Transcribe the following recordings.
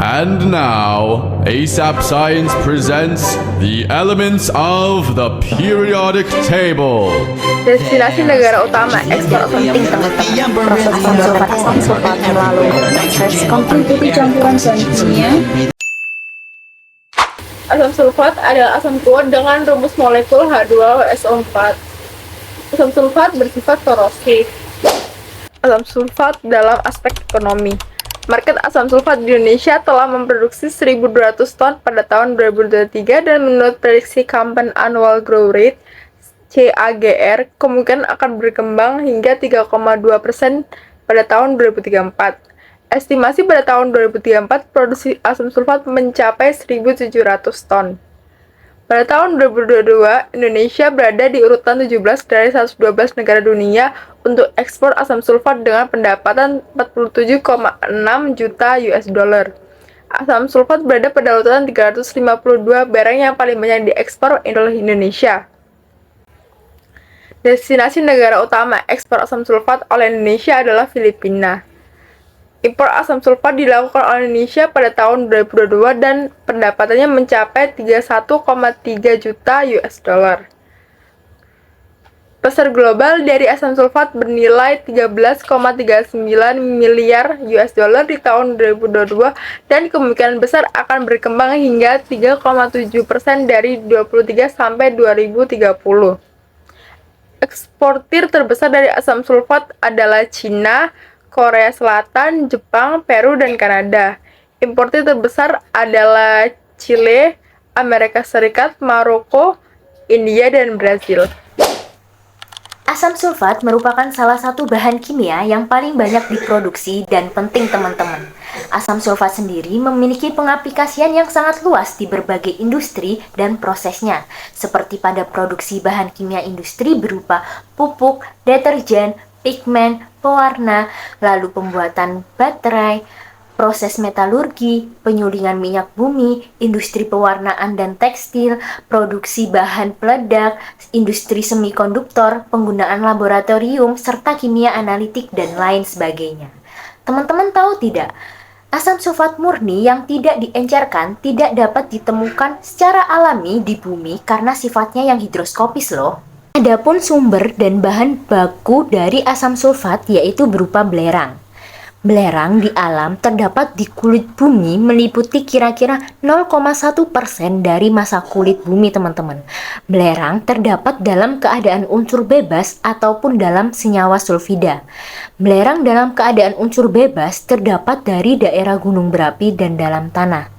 And now, ASAP Science presents the elements of the periodic table. Destinasi negara utama ekspor penting teman-teman. Proses pembuatan asam sulfat melalui proses Mengikuti campuran bahan kimia. Asam sulfat adalah asam kuat dengan rumus molekul H2SO4. Asam sulfat bersifat korosif. Asam sulfat dalam aspek ekonomi. Market asam sulfat di Indonesia telah memproduksi 1.200 ton pada tahun 2023 dan menurut prediksi Compound Annual Growth Rate (CAGR) kemungkinan akan berkembang hingga 3,2% pada tahun 2034. Estimasi pada tahun 2034 produksi asam sulfat mencapai 1.700 ton. Pada tahun 2022, Indonesia berada di urutan 17 dari 112 negara dunia untuk ekspor asam sulfat dengan pendapatan 47,6 juta US dollar. Asam sulfat berada pada urutan 352 barang yang paling banyak diekspor oleh Indonesia. Destinasi negara utama ekspor asam sulfat oleh Indonesia adalah Filipina. Impor asam sulfat dilakukan oleh Indonesia pada tahun 2022 dan pendapatannya mencapai 31,3 juta US dollar. Pasar global dari asam sulfat bernilai 13,39 miliar US dollar di tahun 2022 dan kemungkinan besar akan berkembang hingga 3,7% dari 2023 sampai 2030. Eksportir terbesar dari asam sulfat adalah Cina, Korea Selatan, Jepang, Peru, dan Kanada. Importir terbesar adalah Chile, Amerika Serikat, Maroko, India, dan Brazil. Asam sulfat merupakan salah satu bahan kimia yang paling banyak diproduksi dan penting teman-teman. Asam sulfat sendiri memiliki pengaplikasian yang sangat luas di berbagai industri dan prosesnya, seperti pada produksi bahan kimia industri berupa pupuk, deterjen, pigmen, pewarna, lalu pembuatan baterai, proses metalurgi, penyulingan minyak bumi, industri pewarnaan dan tekstil, produksi bahan peledak, industri semikonduktor, penggunaan laboratorium, serta kimia analitik dan lain sebagainya. Teman-teman tahu tidak? Asam sulfat murni yang tidak diencerkan tidak dapat ditemukan secara alami di bumi karena sifatnya yang hidroskopis loh. Adapun sumber dan bahan baku dari asam sulfat yaitu berupa belerang. Belerang di alam terdapat di kulit bumi meliputi kira-kira 0,1% dari massa kulit bumi teman-teman. Belerang terdapat dalam keadaan unsur bebas ataupun dalam senyawa sulfida. Belerang dalam keadaan unsur bebas terdapat dari daerah gunung berapi dan dalam tanah.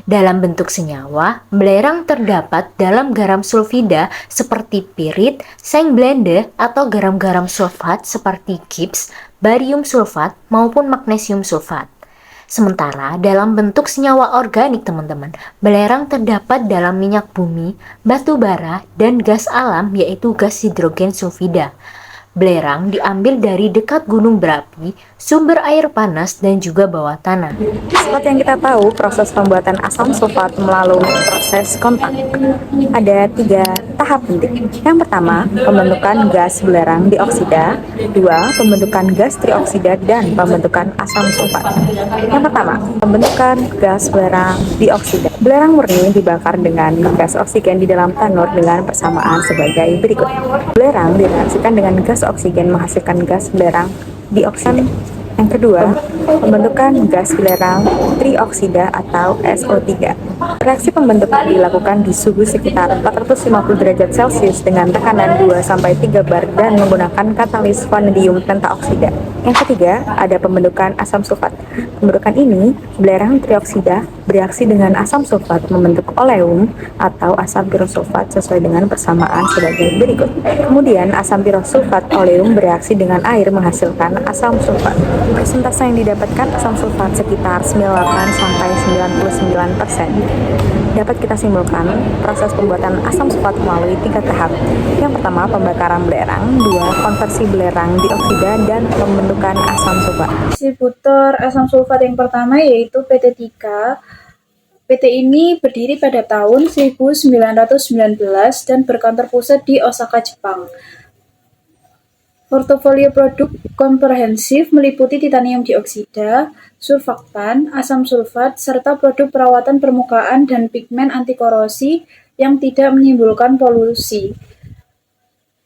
Dalam bentuk senyawa, belerang terdapat dalam garam sulfida seperti pirit, seng blende, atau garam-garam sulfat seperti gips, barium sulfat, maupun magnesium sulfat. Sementara dalam bentuk senyawa organik teman-teman, belerang terdapat dalam minyak bumi, batu bara, dan gas alam yaitu gas hidrogen sulfida. Belerang diambil dari dekat gunung berapi, sumber air panas, dan juga bawah tanah. Seperti yang kita tahu, proses pembuatan asam sulfat melalui proses kontak. Ada 3 tahap penting. Yang pertama, pembentukan gas belerang dioksida. 2, pembentukan gas trioksida dan pembentukan asam sulfat. Yang pertama, pembentukan gas belerang dioksida. Belerang murni dibakar dengan gas oksigen di dalam tanur dengan persamaan sebagai berikut. Belerang direaksikan dengan gas oksigen menghasilkan gas belerang dioksida. Yang kedua, pembentukan gas belerang trioksida atau SO3. Reaksi pembentukan dilakukan di suhu sekitar 450 derajat Celcius dengan tekanan 2-3 bar dan menggunakan katalis vanadium pentaoksida. Yang ketiga, ada pembentukan asam sulfat. Pembentukan ini, belerang trioksida bereaksi dengan asam sulfat membentuk oleum atau asam pirosulfat sesuai dengan persamaan sebagai berikut. Kemudian, asam pirosulfat oleum bereaksi dengan air menghasilkan asam sulfat. Persentase yang didapatkan asam sulfat sekitar 98-99%. Dapat kita simpulkan proses pembuatan asam sulfat melalui 3 tahap. Yang pertama, pembakaran belerang. 2, konversi belerang dioksida, dan pembentukan asam sulfat. Distributor asam sulfat yang pertama yaitu PT Tika. PT ini berdiri pada tahun 1919 dan berkantor pusat di Osaka, Jepang. Portofolio produk komprehensif meliputi titanium dioksida, surfaktan, asam sulfat, serta produk perawatan permukaan dan pigmen anti korosi yang tidak menimbulkan polusi.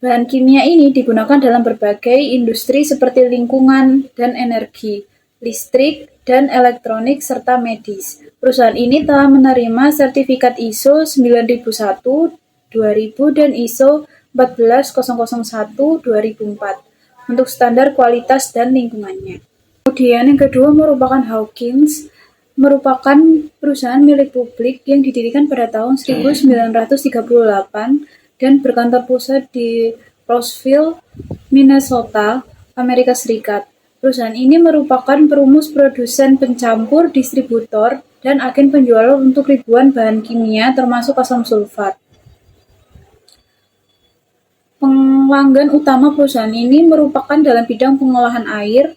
Bahan kimia ini digunakan dalam berbagai industri seperti lingkungan dan energi, listrik, dan elektronik, serta medis. Perusahaan ini telah menerima sertifikat ISO 9001, 2000, dan ISO 14001 2004 untuk standar kualitas dan lingkungannya. Kemudian yang kedua merupakan Hawkins, merupakan perusahaan milik publik yang didirikan pada tahun 1938 dan berkantor pusat di Roseville, Minnesota, Amerika Serikat. Perusahaan ini merupakan perumus, produsen, pencampur, distributor, dan agen penjualan untuk ribuan bahan kimia termasuk asam sulfat. Pelanggan utama perusahaan ini merupakan dalam bidang pengolahan air,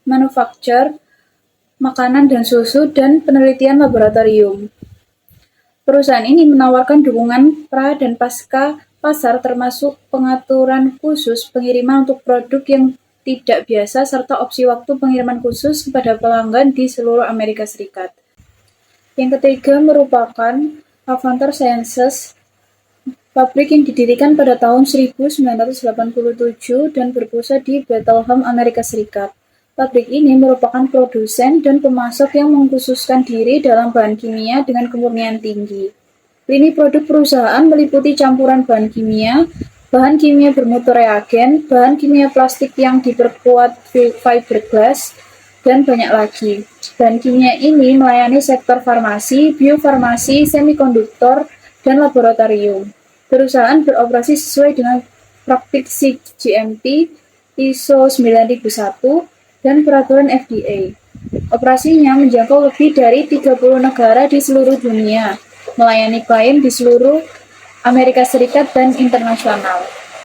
manufaktur, makanan dan susu, dan penelitian laboratorium. Perusahaan ini menawarkan dukungan pra dan pasca pasar termasuk pengaturan khusus pengiriman untuk produk yang tidak biasa serta opsi waktu pengiriman khusus kepada pelanggan di seluruh Amerika Serikat. Yang ketiga merupakan Avantor Sciences, pabrik yang didirikan pada tahun 1987 dan berpusat di Bethlehem, Amerika Serikat. Pabrik ini merupakan produsen dan pemasok yang mengkhususkan diri dalam bahan kimia dengan kemurnian tinggi. Lini produk perusahaan meliputi campuran bahan kimia bermutu reagen, bahan kimia plastik yang diperkuat fiberglass, dan banyak lagi. Bahan kimia ini melayani sektor farmasi, biofarmasi, semikonduktor, dan laboratorium. Perusahaan beroperasi sesuai dengan praktik GMP, ISO 9001, dan peraturan FDA. Operasinya menjangkau lebih dari 30 negara di seluruh dunia, melayani klien di seluruh Amerika Serikat dan internasional.